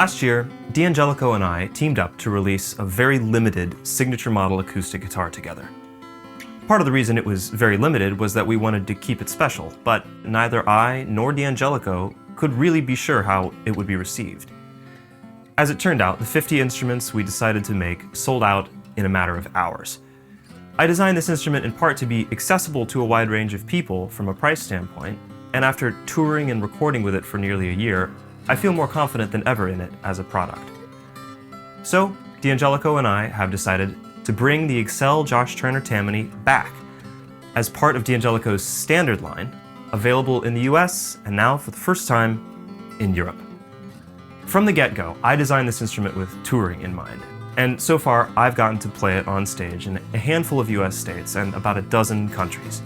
Last year, D'Angelico and I teamed up to release a very limited signature model acoustic guitar together. Part of the reason it was very limited was that we wanted to keep it special, but neither I nor D'Angelico could really be sure how it would be received. As it turned out, the 50 instruments we decided to make sold out in a matter of hours. I designed this instrument in part to be accessible to a wide range of people from a price standpoint, and after touring and recording with it for nearly a year, I feel more confident than ever in it as a product. So, D'Angelico and I have decided to bring the Excel Josh Turner Tammany back as part of D'Angelico's standard line, available in the US and now for the first time in Europe. From the get-go, I designed this instrument with touring in mind, and so far I've gotten to play it on stage in a handful of US states and about a dozen countries.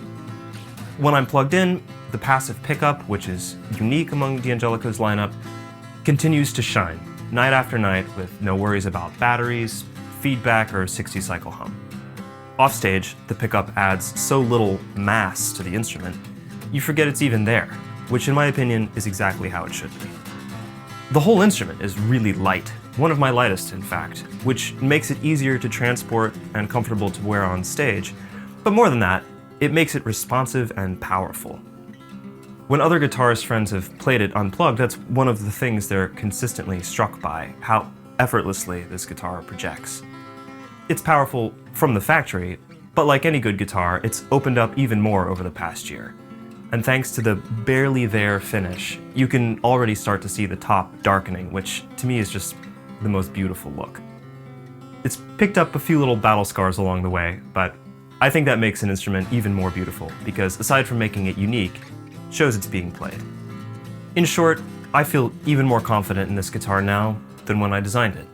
When I'm plugged in, the passive pickup, which is unique among D'Angelico's lineup, continues to shine night after night with no worries about batteries, feedback, or 60-cycle hum. Offstage, the pickup adds so little mass to the instrument, you forget it's even there, which in my opinion is exactly how it should be. The whole instrument is really light, one of my lightest in fact, which makes it easier to transport and comfortable to wear on stage, but more than that, it makes it responsive and powerful. When other guitarist friends have played it unplugged, that's one of the things they're consistently struck by, how effortlessly this guitar projects. It's powerful from the factory, but like any good guitar, it's opened up even more over the past year. And thanks to the barely there finish, you can already start to see the top darkening, which to me is just the most beautiful look. It's picked up a few little battle scars along the way, but I think that makes an instrument even more beautiful, because aside from making it unique, it shows it's being played. In short, I feel even more confident in this guitar now than when I designed it.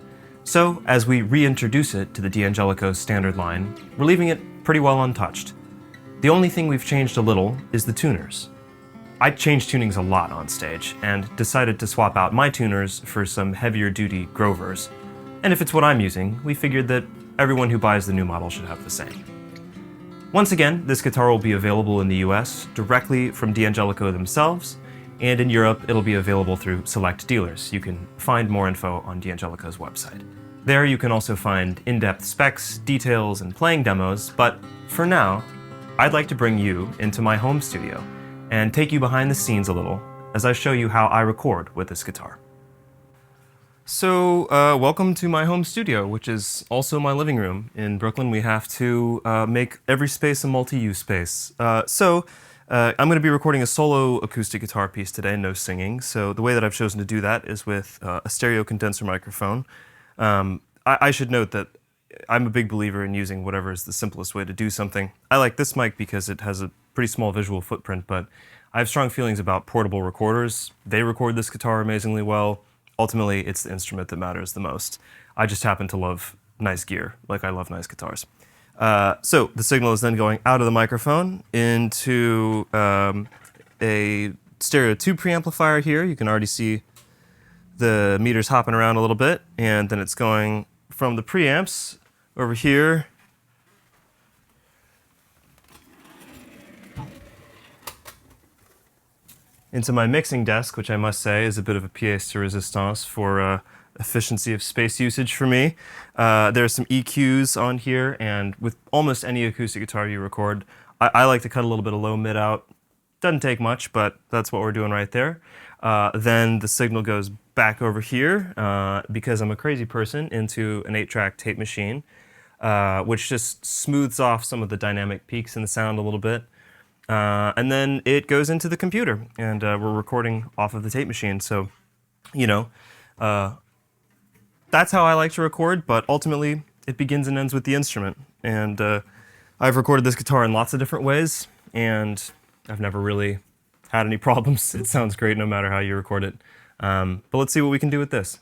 So, as we reintroduce it to the D'Angelico standard line, we're leaving it pretty well untouched. The only thing we've changed a little is the tuners. I change tunings a lot on stage, and decided to swap out my tuners for some heavier-duty Grovers. And if it's what I'm using, we figured that everyone who buys the new model should have the same. Once again, this guitar will be available in the US directly from D'Angelico themselves, and in Europe it'll be available through select dealers. You can find more info on D'Angelico's website. There you can also find in-depth specs, details, and playing demos, but for now, I'd like to bring you into my home studio and take you behind the scenes a little as I show you how I record with this guitar. So, welcome to my home studio, which is also my living room. In Brooklyn, we have to make every space a multi-use space. I'm going to be recording a solo acoustic guitar piece today, no singing. So the way that I've chosen to do that is with a stereo condenser microphone. I should note that I'm a big believer in using whatever is the simplest way to do something. I like this mic because it has a pretty small visual footprint, but I have strong feelings about portable recorders. They record this guitar amazingly well. Ultimately, it's the instrument that matters the most. I just happen to love nice gear, like I love nice guitars. So the signal is then going out of the microphone into a stereo tube preamplifier here. You can already see the meters hopping around a little bit, and then it's going from the preamps over here into my mixing desk, which I must say is a bit of a pièce de résistance for efficiency of space usage for me. There are some EQs on here, and with almost any acoustic guitar you record, I like to cut a little bit of low mid out. Doesn't take much, but that's what we're doing right there. Then the signal goes back over here, because I'm a crazy person, into an 8-track tape machine, which just smooths off some of the dynamic peaks in the sound a little bit. And then it goes into the computer, and we're recording off of the tape machine. So, you know, that's how I like to record, but ultimately it begins and ends with the instrument. And I've recorded this guitar in lots of different ways, and I've never really had any problems. It sounds great no matter how you record it. But let's see what we can do with this.